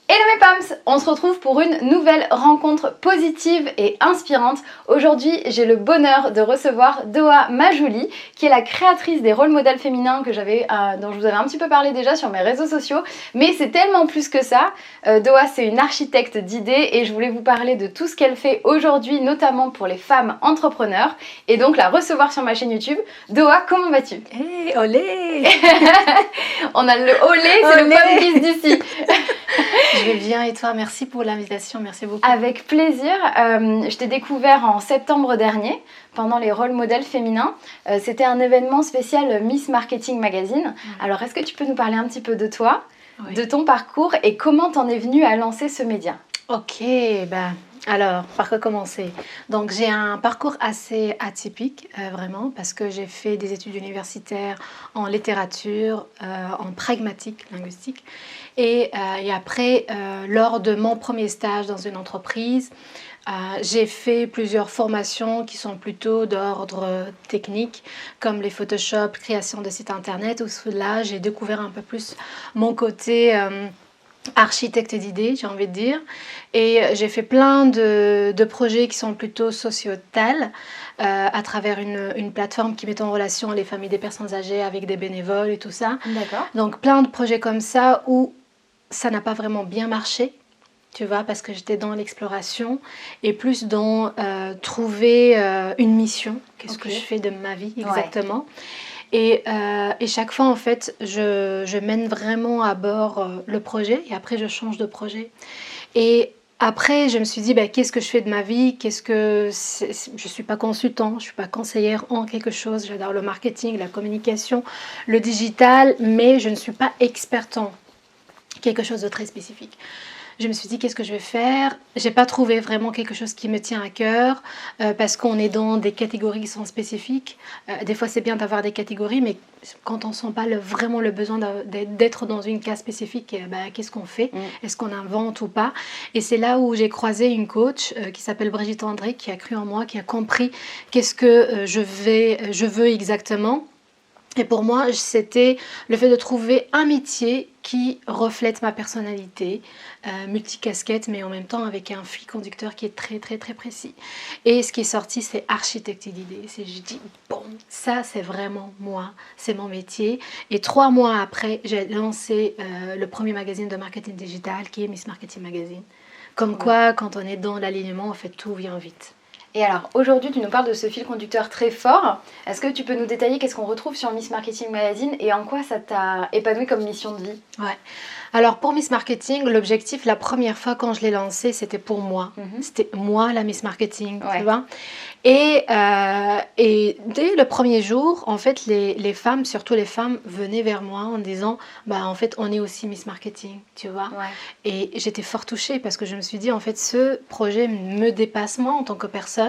Hello mes Pams, on se retrouve pour une nouvelle rencontre positive et inspirante. Aujourd'hui, j'ai le bonheur de recevoir Doa Majouli, qui est la créatrice des rôles modèles féminins dont je vous avais un petit peu parlé déjà sur mes réseaux sociaux. Mais c'est tellement plus que ça. Doa, c'est une architecte d'idées et je voulais vous parler de tout ce qu'elle fait aujourd'hui, notamment pour les femmes entrepreneurs. Et donc la recevoir sur ma chaîne YouTube. Doa, comment vas-tu? Hey, olé. On a le olé, c'est le pom qui se dit ici. Je vais bien et toi? Merci pour l'invitation, merci beaucoup. Avec plaisir. Je t'ai découvert en septembre dernier pendant les rôles modèles féminins. C'était un événement spécial Miss Marketing Magazine. Alors, est-ce que tu peux nous parler un petit peu de toi, de ton parcours et comment t'en es venue à lancer ce média? Ok, alors, par quoi commencer? Donc, j'ai un parcours assez atypique, vraiment, parce que j'ai fait des études universitaires en littérature, en pragmatique linguistique. Et après, lors de mon premier stage dans une entreprise, j'ai fait plusieurs formations qui sont plutôt d'ordre technique, comme les Photoshop, création de sites internet, où là, j'ai découvert un peu plus mon côté architecte d'idées, j'ai envie de dire. Et j'ai fait plein de projets qui sont plutôt sociétals à travers une plateforme qui met en relation les familles des personnes âgées avec des bénévoles et tout ça. D'accord. Donc plein de projets comme ça où ça n'a pas vraiment bien marché, tu vois, parce que j'étais dans l'exploration et plus dans trouver une mission. Qu'est-ce que je fais de ma vie exactement? Et chaque fois, en fait, je mène vraiment à bord le projet et après, je change de projet. Et après, je me suis dit, qu'est-ce que je fais de ma vie? Je ne suis pas consultant, je ne suis pas conseillère en quelque chose. J'adore le marketing, la communication, le digital, mais je ne suis pas experte en quelque chose de très spécifique. Je me suis dit, qu'est-ce que je vais faire? J'ai pas trouvé vraiment quelque chose qui me tient à cœur parce qu'on est dans des catégories qui sont spécifiques. Des fois, c'est bien d'avoir des catégories, mais quand on sent pas vraiment le besoin d'être dans une case spécifique, qu'est-ce qu'on fait? Est-ce qu'on invente ou pas? Et c'est là où j'ai croisé une coach qui s'appelle Brigitte André, qui a cru en moi, qui a compris qu'est-ce que je veux exactement. Et pour moi, c'était le fait de trouver un métier qui reflète ma personnalité, multicasquette, mais en même temps avec un fil conducteur qui est très, très, très précis. Et ce qui est sorti, c'est architecte d'idées. Je dis, bon, ça, c'est vraiment moi, c'est mon métier. Et 3 mois après, j'ai lancé le premier magazine de marketing digital, qui est Miss Marketing Magazine. Comme quoi, quand on est dans l'alignement, en fait, tout vient vite. Et alors, aujourd'hui, tu nous parles de ce fil conducteur très fort. Est-ce que tu peux nous détailler qu'est-ce qu'on retrouve sur Miss Marketing Magazine et en quoi ça t'a épanoui comme mission de vie? Ouais. Alors, pour Miss Marketing, l'objectif, la première fois quand je l'ai lancé, c'était pour moi. C'était moi, la Miss Marketing, tu vois. Et dès le premier jour, en fait, les femmes, surtout les femmes, venaient vers moi en disant, en fait, on est aussi Miss Marketing, tu vois. Et j'étais fort touchée parce que je me suis dit, en fait, ce projet me dépasse moi en tant que personne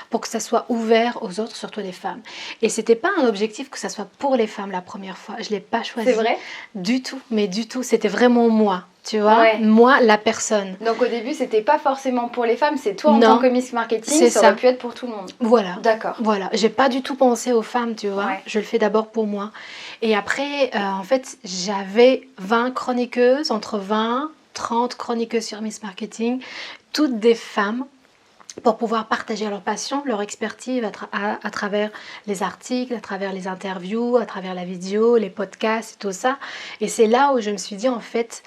pour que ça soit ouvert aux autres, surtout les femmes. Et c'était pas un objectif que ça soit pour les femmes la première fois. Je l'ai pas choisi. C'est vrai? Du tout, mais du tout. C'était vraiment moi. Tu vois, moi, la personne. Donc au début, c'était pas forcément pour les femmes, c'est toi en tant que Miss Marketing, ça aurait pu être pour tout le monde. Voilà. D'accord. Voilà, j'ai pas du tout pensé aux femmes, tu vois. Je le fais d'abord pour moi. Et après, en fait, j'avais 20 chroniqueuses, entre 20, 30 chroniqueuses sur Miss Marketing, toutes des femmes, pour pouvoir partager leur passion, leur expertise à travers les articles, à travers les interviews, à travers la vidéo, les podcasts et tout ça. Et c'est là où je me suis dit, en fait,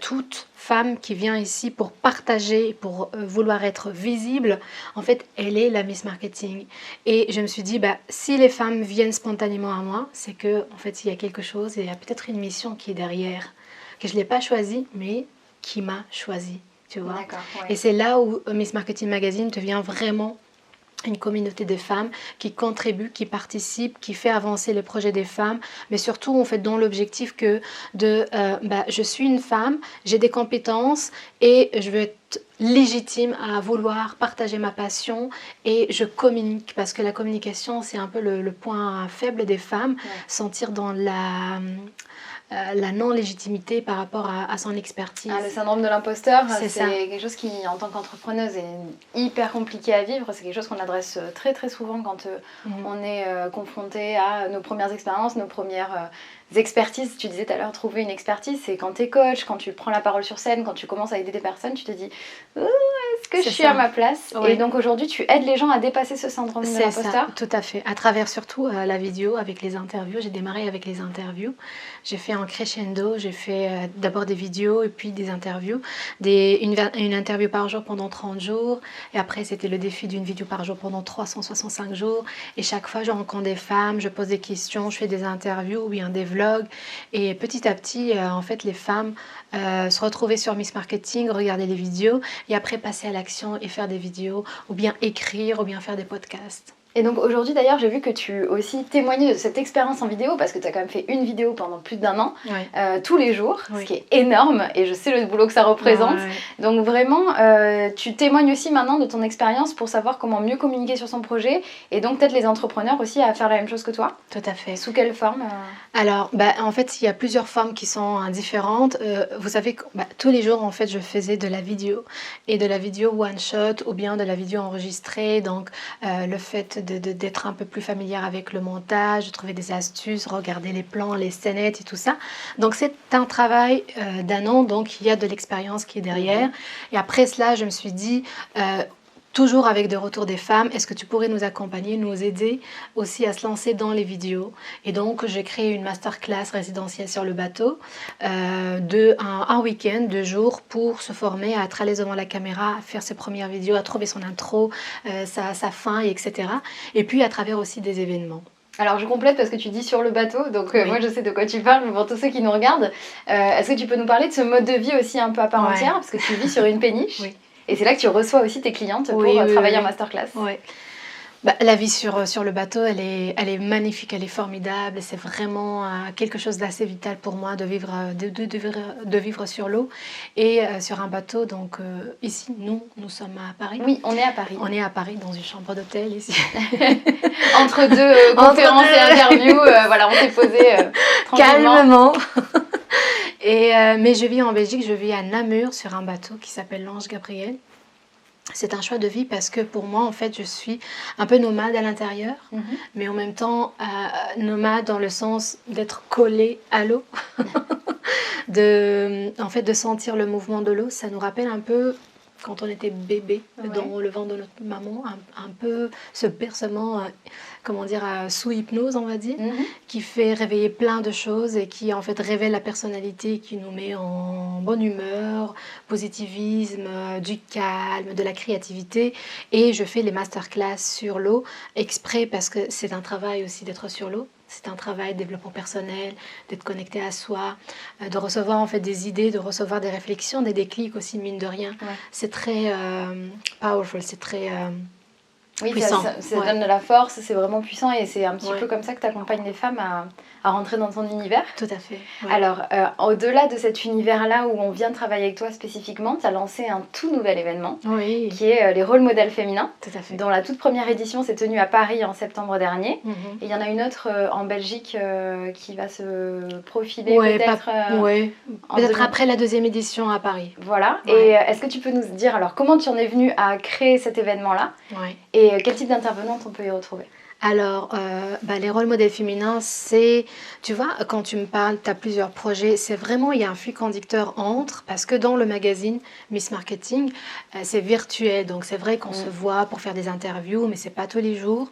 toute femme qui vient ici pour partager, pour vouloir être visible, en fait, elle est la Miss Marketing. Et je me suis dit, si les femmes viennent spontanément à moi, c'est que, en fait, il y a quelque chose, et il y a peut-être une mission qui est derrière, que je ne l'ai pas choisie, mais qui m'a choisie. Tu vois. Et c'est là où Miss Marketing Magazine devient vraiment une communauté de femmes qui contribuent, qui participent, qui fait avancer les projets des femmes, mais surtout en fait dans l'objectif que je suis une femme, j'ai des compétences et je veux être légitime à vouloir partager ma passion et je communique parce que la communication c'est un peu le point faible des femmes, sentir dans la non-légitimité par rapport à son expertise. Le syndrome de l'imposteur, C'est c'est ça. quelque chose qui, en tant qu'entrepreneuse, est hyper compliqué à vivre. C'est quelque chose qu'on adresse très très souvent quand on est confronté à nos premières expériences, nos premières expertises. Tu disais tout à l'heure, trouver une expertise, c'est quand tu es coach, quand tu prends la parole sur scène, quand tu commences à aider des personnes, tu te dis est-ce que je suis à ma place? Oui. Et donc aujourd'hui, tu aides les gens à dépasser ce syndrome de l'imposteur? C'est ça, tout à fait. À travers surtout la vidéo avec les interviews. J'ai démarré avec les interviews. J'ai fait un crescendo. J'ai fait d'abord des vidéos et puis des interviews. Une interview par jour pendant 30 jours. Et après, c'était le défi d'une vidéo par jour pendant 365 jours. Et chaque fois, je rencontre des femmes, je pose des questions, je fais des interviews ou bien des vlogs. Et petit à petit, en fait, les femmes se retrouver sur Miss Marketing, regarder les vidéos et après passer à l'action et faire des vidéos ou bien écrire ou bien faire des podcasts. Et donc aujourd'hui d'ailleurs j'ai vu que tu aussi témoignais de cette expérience en vidéo parce que tu as quand même fait une vidéo pendant plus d'1 an, tous les jours, ce qui est énorme et je sais le boulot que ça représente. Donc vraiment tu témoignes aussi maintenant de ton expérience pour savoir comment mieux communiquer sur son projet et donc peut-être les entrepreneurs aussi à faire la même chose que toi. Tout à fait. Sous quelle forme Alors en fait il y a plusieurs formes qui sont différentes. Vous savez que tous les jours en fait je faisais de la vidéo et de la vidéo one shot ou bien de la vidéo enregistrée, donc le fait d'être un peu plus familière avec le montage, de trouver des astuces, regarder les plans, les scénettes et tout ça. Donc c'est un travail d'1 an, donc il y a de l'expérience qui est derrière. Et après cela, je me suis dit, toujours avec des retours des femmes, est-ce que tu pourrais nous accompagner, nous aider aussi à se lancer dans les vidéos? Et donc j'ai créé une masterclass résidentielle sur le bateau, un week-end, 2 jours pour se former à être à l'aise devant la caméra, à faire ses premières vidéos, à trouver son intro, sa fin, etc. Et puis à travers aussi des événements. Alors je complète parce que tu dis sur le bateau, donc moi je sais de quoi tu parles, mais pour tous ceux qui nous regardent, est-ce que tu peux nous parler de ce mode de vie aussi un peu à part entière, parce que tu vis sur une péniche et c'est là que tu reçois aussi tes clientes pour travailler en masterclass. Oui. La vie sur le bateau, elle est magnifique, elle est formidable. C'est vraiment quelque chose d'assez vital pour moi de vivre sur l'eau et sur un bateau. Donc ici, nous sommes à Paris. Oui, on est à Paris. On est à Paris dans une chambre d'hôtel ici. Entre deux conférences et interviews, voilà, on s'est posé calmement. Mais je vis en Belgique, je vis à Namur sur un bateau qui s'appelle l'Ange Gabriel. C'est un choix de vie parce que pour moi, en fait, je suis un peu nomade à l'intérieur, mais en même temps nomade dans le sens d'être collée à l'eau, en fait, de sentir le mouvement de l'eau. Ça nous rappelle un peu quand on était bébé dans le ventre de notre maman, un peu ce bercement, sous hypnose, on va dire, qui fait réveiller plein de choses et qui en fait révèle la personnalité, qui nous met en bonne humeur, positivisme, du calme, de la créativité. Et je fais les masterclass sur l'eau exprès parce que c'est un travail aussi d'être sur l'eau. C'est un travail de développement personnel, d'être connecté à soi, de recevoir en fait des idées, de recevoir des réflexions, des déclics aussi, mine de rien. C'est très powerful, c'est très puissant. Ça donne de la force, c'est vraiment puissant et c'est un petit peu comme ça que tu accompagnes les femmes à rentrer dans ton univers. Tout à fait. Alors, au-delà de cet univers-là où on vient de travailler avec toi spécifiquement, tu as lancé un tout nouvel événement qui est les rôles modèles féminins, dont la toute première édition s'est tenue à Paris en septembre dernier. Et il y en a une autre en Belgique qui va se profiler peut-être peut-être après la 2e édition à Paris. Voilà. Et est-ce que tu peux nous dire alors comment tu en es venue à créer cet événement-là et quel type d'intervenante on peut y retrouver? Alors, les rôles modèles féminins, c'est, tu vois, quand tu me parles, tu as plusieurs projets, c'est vraiment, il y a un fil conducteur entre, parce que dans le magazine Miss Marketing, c'est virtuel, donc c'est vrai qu'on se voit pour faire des interviews, mais c'est pas tous les jours,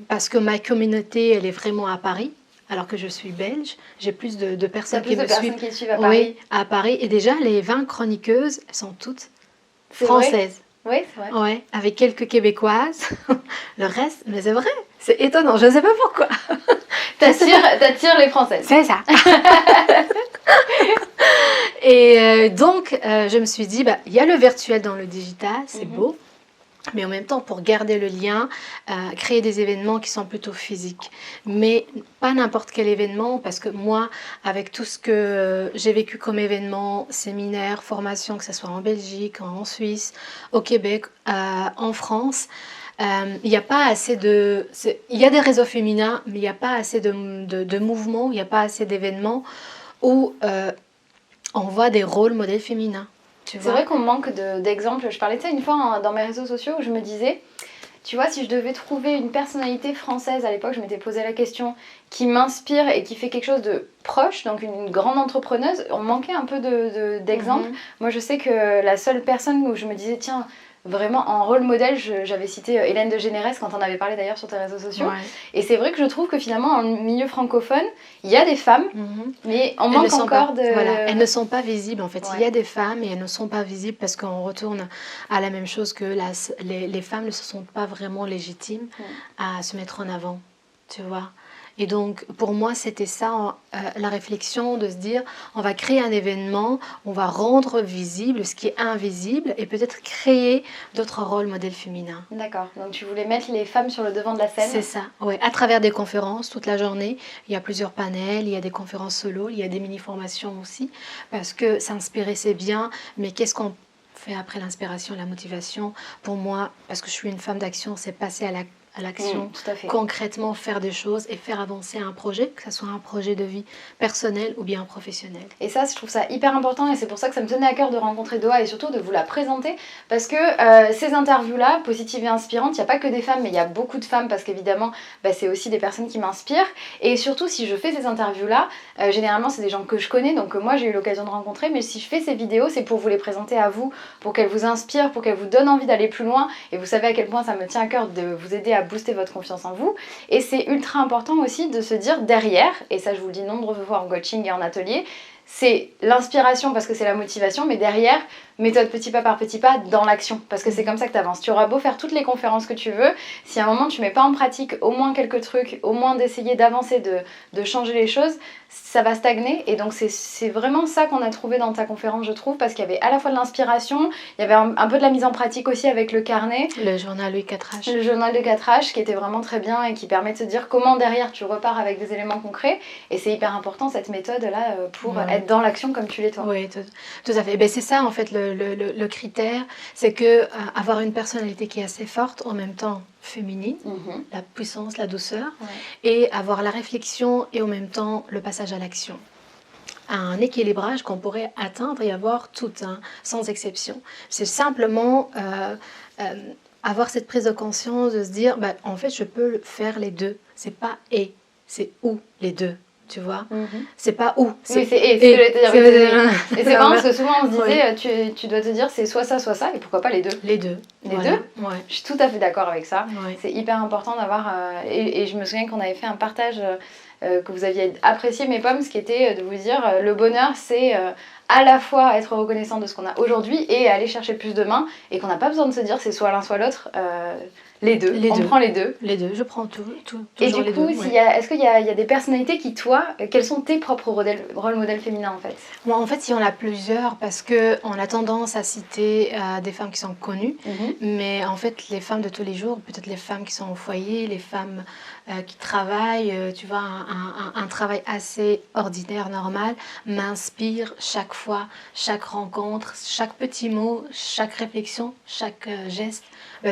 parce que ma communauté, elle est vraiment à Paris. Alors que je suis belge, j'ai plus de personnes qui me suivent à Paris. Oui, à Paris. Et déjà, les 20 chroniqueuses, elles sont toutes françaises. Oui, c'est vrai. Ouais, avec quelques québécoises. Le reste, mais c'est vrai, c'est étonnant, je ne sais pas pourquoi. T'attires les Françaises. C'est ça. Et donc, je me suis dit, il y a le virtuel dans le digital, c'est beau. Mais en même temps, pour garder le lien, créer des événements qui sont plutôt physiques. Mais pas n'importe quel événement, parce que moi, avec tout ce que j'ai vécu comme événement, séminaire, formation, que ce soit en Belgique, en Suisse, au Québec, en France, Il n'y a pas assez de... Il y a des réseaux féminins, mais il n'y a pas assez de mouvements, il n'y a pas assez d'événements où on voit des rôles modèles féminins. C'est vrai qu'on manque d'exemples. Je parlais de ça une fois dans mes réseaux sociaux où je me disais, tu vois, si je devais trouver une personnalité française, à l'époque je m'étais posé la question, qui m'inspire et qui fait quelque chose de proche, donc une grande entrepreneuse, on manquait un peu d'exemples. Moi je sais que la seule personne où je me disais, tiens, vraiment en rôle modèle, j'avais cité Hélène de Généresse quand on avait parlé d'ailleurs sur tes réseaux sociaux. Ouais. Et c'est vrai que je trouve que finalement, en milieu francophone, il y a des femmes, mais on manque encore de... Voilà, elles ne sont pas visibles en fait. Ouais. Il y a des femmes et elles ne sont pas visibles parce qu'on retourne à la même chose que les femmes ne se sentent pas vraiment légitimes à se mettre en avant, tu vois. Et donc, pour moi, c'était ça, la réflexion de se dire, on va créer un événement, on va rendre visible ce qui est invisible et peut-être créer d'autres rôles modèles féminins. D'accord, donc tu voulais mettre les femmes sur le devant de la scène. C'est ça, oui, à travers des conférences toute la journée. Il y a plusieurs panels, il y a des conférences solo, il y a des mini-formations aussi, parce que s'inspirer, c'est bien, mais qu'est-ce qu'on fait après l'inspiration, la motivation? Pour moi, parce que je suis une femme d'action, c'est passer à l'action, concrètement faire des choses et faire avancer un projet, que ce soit un projet de vie personnel ou bien professionnel. Et ça, je trouve ça hyper important et c'est pour ça que ça me tenait à cœur de rencontrer Doa et surtout de vous la présenter parce que ces interviews-là, positives et inspirantes, il n'y a pas que des femmes mais il y a beaucoup de femmes parce qu'évidemment, c'est aussi des personnes qui m'inspirent et surtout si je fais ces interviews-là, généralement c'est des gens que je connais donc moi j'ai eu l'occasion de rencontrer mais si je fais ces vidéos, c'est pour vous les présenter à vous, pour qu'elles vous inspirent, pour qu'elles vous donnent envie d'aller plus loin et vous savez à quel point ça me tient à cœur de vous aider à booster votre confiance en vous et c'est ultra important aussi de se dire derrière, et ça je vous le dis nombreuses fois en coaching et en atelier, c'est l'inspiration parce que c'est la motivation mais derrière, méthode petit pas par petit pas dans l'action parce que c'est comme ça que tu avances. Tu auras beau faire toutes les conférences que tu veux, si à un moment tu mets pas en pratique au moins quelques trucs, au moins d'essayer d'avancer, de changer les choses, ça va stagner et donc c'est vraiment ça qu'on a trouvé dans ta conférence je trouve parce qu'il y avait à la fois de l'inspiration, il y avait un peu de la mise en pratique aussi avec le carnet. Le journal de 4H. Le journal de 4H qui était vraiment très bien et qui permet de se dire comment derrière tu repars avec des éléments concrets et c'est hyper important cette méthode là pour être dans l'action comme tu l'es toi. Oui, tout à fait. C'est ça en fait le critère, c'est que avoir une personnalité qui est assez forte en même temps féminine, la puissance, la douceur, et avoir la réflexion et en même temps le passage à l'action. Un équilibrage qu'on pourrait atteindre et avoir tout, sans exception. C'est simplement avoir cette prise de conscience de se dire, en fait, je peux faire les deux. C'est pas et, c'est ou les deux. Tu vois, c'est pas où. C'est oui, c'est et. C'est ce que j'allais te dire. Et c'est marrant parce que souvent on se disait, tu dois te dire c'est soit ça, et pourquoi pas les deux. Les deux. Les deux. Ouais. Je suis tout à fait d'accord avec ça. Ouais. C'est hyper important d'avoir. Et je me souviens qu'on avait fait un partage que vous aviez apprécié mes pommes, ce qui était de vous dire le bonheur c'est à la fois être reconnaissant de ce qu'on a aujourd'hui et aller chercher plus demain et qu'on n'a pas besoin de se dire c'est soit l'un soit l'autre. Les deux, on prend les deux. Les deux, je prends tout. Et du coup, est-ce qu'il y a des personnalités qui, toi, quels sont tes propres rôles modèles féminins en fait? Moi, en fait, il y en a plusieurs parce qu'on a tendance à citer des femmes qui sont connues, mais en fait, les femmes de tous les jours, peut-être les femmes qui sont au foyer, les femmes qui travaillent, tu vois, un travail assez ordinaire, normal, m'inspirent chaque fois, chaque rencontre, chaque petit mot, chaque réflexion, chaque geste.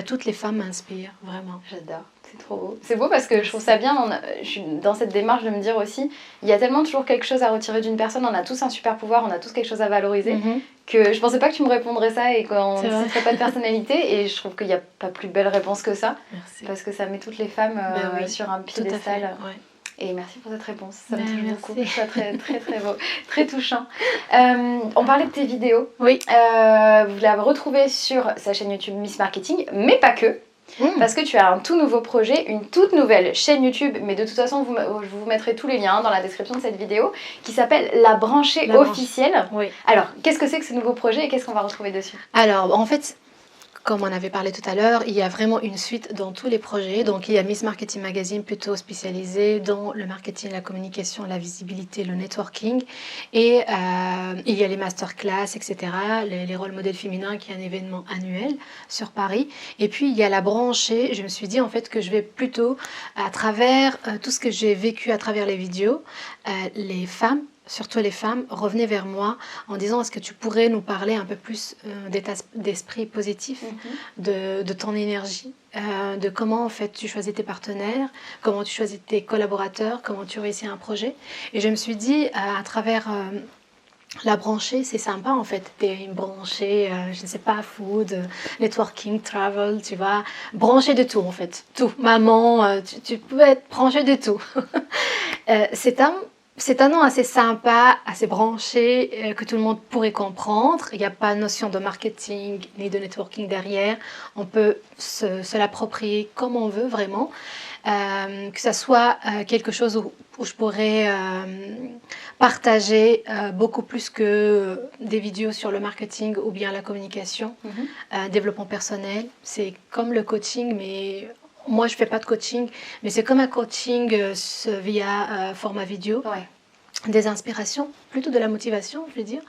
Toutes les femmes m'inspirent, vraiment. J'adore, c'est trop beau. C'est beau parce que je trouve ça bien, je suis dans cette démarche de me dire aussi, il y a tellement toujours quelque chose à retirer d'une personne, on a tous un super pouvoir, on a tous quelque chose à valoriser, que je pensais pas que tu me répondrais ça et qu'on ne citerait pas de personnalité, et je trouve qu'il n'y a pas plus belle réponse que ça. Merci. Parce que ça met toutes les femmes sur un piédestal. Et merci pour cette réponse, ça me touche beaucoup, c'est très très très beau, très touchant. On parlait de tes vidéos, oui. Vous l'avez retrouvée sur sa chaîne YouTube Miss Marketing, mais pas que, parce que tu as un tout nouveau projet, une toute nouvelle chaîne YouTube, mais de toute façon je vous mettrai tous les liens dans la description de cette vidéo, qui s'appelle La Branchée Officielle. Oui. Alors, qu'est-ce que c'est que ce nouveau projet et qu'est-ce qu'on va retrouver dessus? Alors, en fait, comme on avait parlé tout à l'heure, il y a vraiment une suite dans tous les projets. Donc, il y a Miss Marketing Magazine plutôt spécialisé dans le marketing, la communication, la visibilité, le networking. Et il y a les masterclass, etc., les rôles modèles féminins, qui est un événement annuel sur Paris. Et puis, il y a la branchée. Je me suis dit en fait que je vais plutôt, à travers tout ce que j'ai vécu à travers les vidéos, les femmes surtout les femmes, revenaient vers moi en disant est-ce que tu pourrais nous parler un peu plus d'état d'esprit positif, de ton énergie, de comment en fait tu choisis tes partenaires, comment tu choisis tes collaborateurs, comment tu réussis un projet. Et je me suis dit à travers la branchée, c'est sympa en fait. T'es une branchée, je ne sais pas, food, networking, travel, tu vois, branchée de tout en fait. Tout. Maman, tu peux être branchée de tout. C'est un nom assez sympa, assez branché, que tout le monde pourrait comprendre. Il n'y a pas de notion de marketing ni de networking derrière. On peut se l'approprier comme on veut vraiment. Que ça soit quelque chose où je pourrais partager beaucoup plus que des vidéos sur le marketing ou bien la communication, développement personnel. C'est comme le coaching, mais moi je ne fais pas de coaching, mais c'est comme un coaching via format vidéo. Ouais. Des inspirations, plutôt de la motivation, je veux dire,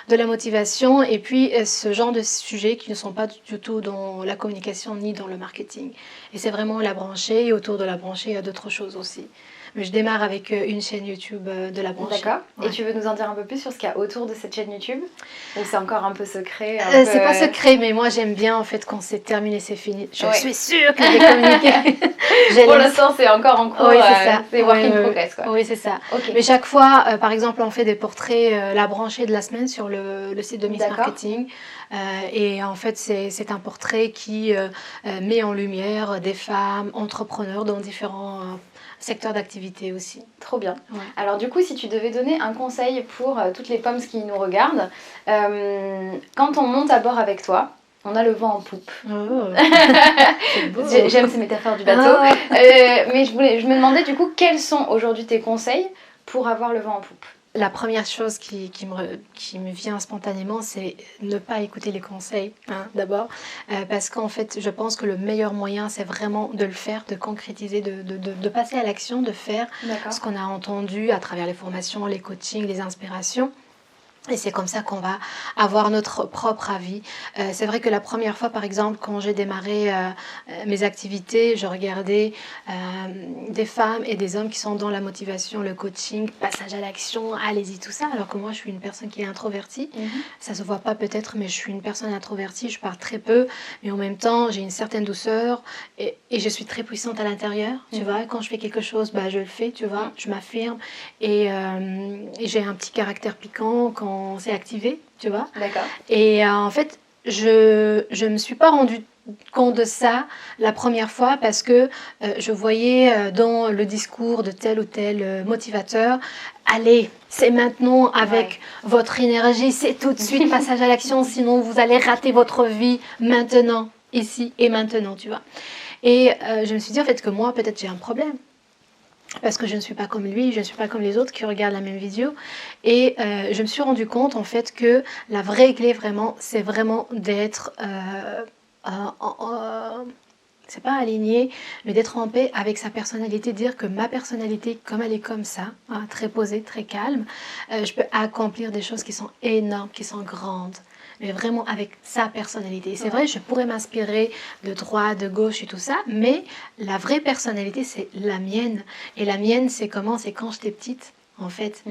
de la motivation et puis ce genre de sujets qui ne sont pas du tout dans la communication ni dans le marketing. Et c'est vraiment la branchée et autour de la branchée, il y a d'autres choses aussi. Mais je démarre avec une chaîne YouTube de la branchée. D'accord. Ouais. Et tu veux nous en dire un peu plus sur ce qu'il y a autour de cette chaîne YouTube? Ou c'est encore un peu secret C'est pas secret, mais moi j'aime bien en fait quand c'est terminé, c'est fini. Je suis sûre que j'ai communiqué. Pour l'instant, c'est encore en cours. Oui, c'est ça. C'est work in progress, quoi. Oui, c'est ça. Okay. Mais chaque fois, par exemple, on fait des portraits, la branchée de la semaine sur le site de Miss Marketing. Et en fait, c'est un portrait qui met en lumière des femmes entrepreneurs dans différents secteur d'activité aussi. Trop bien. Ouais. Alors du coup, si tu devais donner un conseil pour toutes les pommes qui nous regardent, quand on monte à bord avec toi, on a le vent en poupe. Oh, j'aime ces métaphores du bateau. Mais je me demandais du coup, quels sont aujourd'hui tes conseils pour avoir le vent en poupe? La première chose qui me vient spontanément, c'est ne pas écouter les conseils, d'abord. Parce qu'en fait, je pense que le meilleur moyen, c'est vraiment de le faire, de concrétiser, de passer à l'action, de faire ce qu'on a entendu à travers les formations, les coachings, les inspirations. Et c'est comme ça qu'on va avoir notre propre avis. C'est vrai que la première fois, par exemple, quand j'ai démarré mes activités, je regardais des femmes et des hommes qui sont dans la motivation, le coaching, passage à l'action, allez-y, tout ça. Alors que moi, je suis une personne qui est introvertie. Ça se voit pas peut-être, mais je suis une personne introvertie. Je parle très peu, mais en même temps, j'ai une certaine douceur et je suis très puissante à l'intérieur. Tu vois, quand je fais quelque chose, bah, je le fais, tu vois, je m'affirme et j'ai un petit caractère piquant quand s'est activé, tu vois. D'accord. Et en fait, je me suis pas rendue compte de ça la première fois parce que je voyais dans le discours de tel ou tel motivateur, allez, c'est maintenant avec votre énergie, c'est tout de suite passage à l'action, sinon vous allez rater votre vie maintenant, ici et maintenant, tu vois. Et je me suis dit en fait que moi, peut-être j'ai un problème. Parce que je ne suis pas comme lui, je ne suis pas comme les autres qui regardent la même vidéo. Et je me suis rendu compte en fait que la vraie clé vraiment, c'est vraiment d'être, c'est pas aligné, mais d'être en paix avec sa personnalité, dire que ma personnalité, comme elle est comme ça, très posée, très calme, je peux accomplir des choses qui sont énormes, qui sont grandes. Mais vraiment avec sa personnalité. C'est vrai, je pourrais m'inspirer de droite, de gauche et tout ça, mais la vraie personnalité, c'est la mienne. Et la mienne, c'est comment? C'est quand j'étais petite, en fait.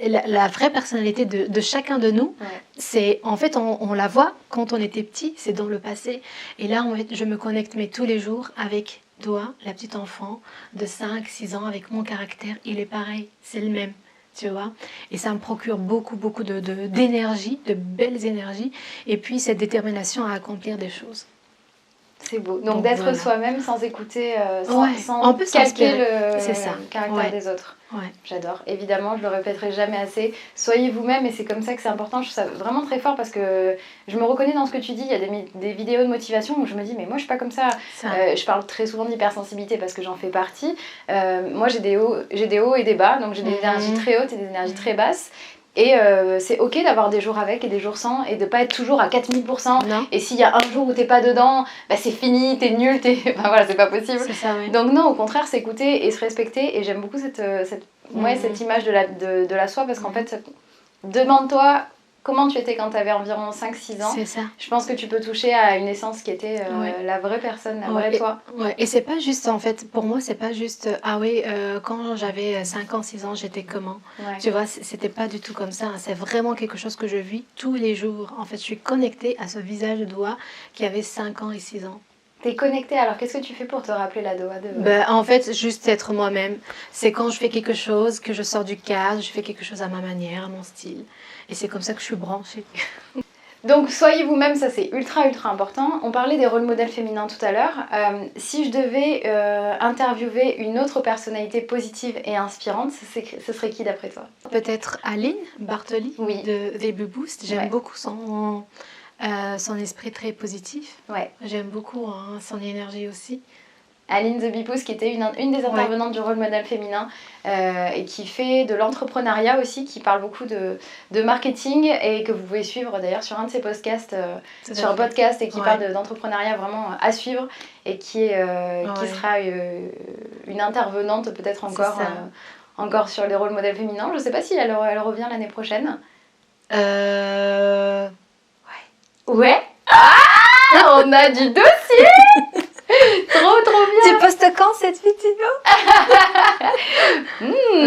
La vraie personnalité de chacun de nous, c'est, en fait, on la voit quand on était petit, c'est dans le passé. Et là, en fait, je me connecte mais tous les jours avec toi, la petite enfant de 5-6 ans, avec mon caractère, il est pareil, c'est le même. Tu vois, et ça me procure beaucoup d'énergie, de belles énergies, et puis cette détermination à accomplir des choses. C'est beau. Donc d'être voilà. Soi-même sans écouter, sans on peut calquer le caractère des autres. Ouais. J'adore. Évidemment, je le répéterai jamais assez. Soyez vous-même et c'est comme ça que c'est important. Je trouve ça vraiment très fort parce que je me reconnais dans ce que tu dis. Il y a des vidéos de motivation où je me dis mais moi je suis pas comme ça. Je parle très souvent d'hypersensibilité parce que j'en fais partie. Moi j'ai des hauts et des bas. Donc j'ai des énergies très hautes et des énergies très basses. Et c'est ok d'avoir des jours avec et des jours sans et de pas être toujours à 4000%. Non. Et s'il y a un jour où t'es pas dedans, bah c'est fini, t'es nul, enfin voilà, c'est pas possible. C'est ça, oui. Donc non, au contraire, s'écouter et se respecter. Et j'aime beaucoup cette image de la soie parce qu'en fait, demande-toi comment tu étais quand tu avais environ 5-6 ans. C'est ça. Je pense que tu peux toucher à une essence qui était la vraie personne, la vraie toi. Et c'est pas juste, en fait, pour moi, c'est pas juste, quand j'avais 5 ans, 6 ans, j'étais comment? Tu vois, c'était pas du tout comme ça. C'est vraiment quelque chose que je vis tous les jours. En fait, je suis connectée à ce visage de Doa qui avait 5 ans et 6 ans. T'es connectée, alors qu'est-ce que tu fais pour te rappeler la Doa de... En fait, juste être moi-même. C'est quand je fais quelque chose, que je sors du cadre, je fais quelque chose à ma manière, à mon style. Et c'est comme ça que je suis branchée. Donc soyez vous-même, ça c'est ultra important. On parlait des rôles modèles féminins tout à l'heure. Si je devais interviewer une autre personnalité positive et inspirante, ce serait qui d'après toi? Peut-être Aline Bartoli de Baby Boost. J'aime beaucoup son esprit très positif. J'aime beaucoup son énergie aussi. Aline The Bipous, qui était une des intervenantes du rôle modèle féminin et qui fait de l'entrepreneuriat aussi, qui parle beaucoup de marketing et que vous pouvez suivre d'ailleurs sur un de ses podcasts, sur un podcast et qui parle d'entrepreneuriat vraiment à suivre et qui sera une intervenante peut-être encore sur les rôles modèles féminins. Je ne sais pas si elle revient l'année prochaine. Ouais. Ah, on a du dossier. Trop bien. Tu postes quand cette vidéo?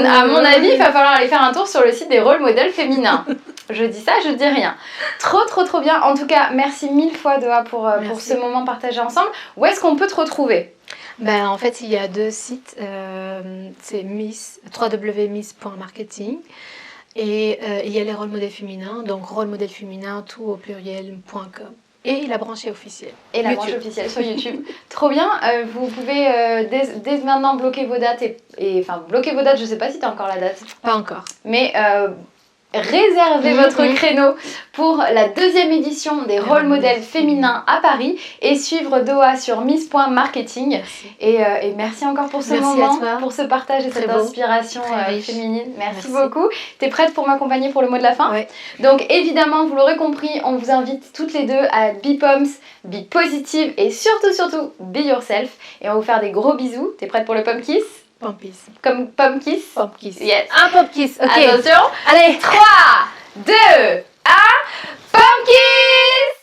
À mon avis, il va falloir aller faire un tour sur le site des rôles modèles féminins. Je dis ça, je dis rien. Trop bien. En tout cas, merci 1000 fois Doa pour ce moment partagé ensemble. Où est-ce qu'on peut te retrouver? En fait, il y a 2 sites. C'est www.miss.marketing et il y a les rôles modèles féminins. Donc rôle modèle féminin tout au pluriel.com. Et la branche officielle. Et la branche officielle sur YouTube. Trop bien. Vous pouvez dès maintenant bloquer vos dates. Bloquer vos dates, je ne sais pas si tu as encore la date. Pas encore. Mais réservez votre créneau pour la 2e édition des rôles modèles féminins à Paris et suivre Doa sur miss.marketing. Et merci encore pour ce moment, pour ce partage et cette inspiration féminine. Merci beaucoup. Tu es prête pour m'accompagner pour le mot de la fin? Oui. Donc évidemment, vous l'aurez compris, on vous invite toutes les deux à be Poms, be positive et surtout, be yourself. Et on va vous faire des gros bisous. Tu es prête pour le Pom Kiss? Pomkiss. Comme Pom Kiss? Pom Kiss. Yes. Un Pom Kiss. Ok. Attention. Allez. 3, 2, 1. Pom Kiss!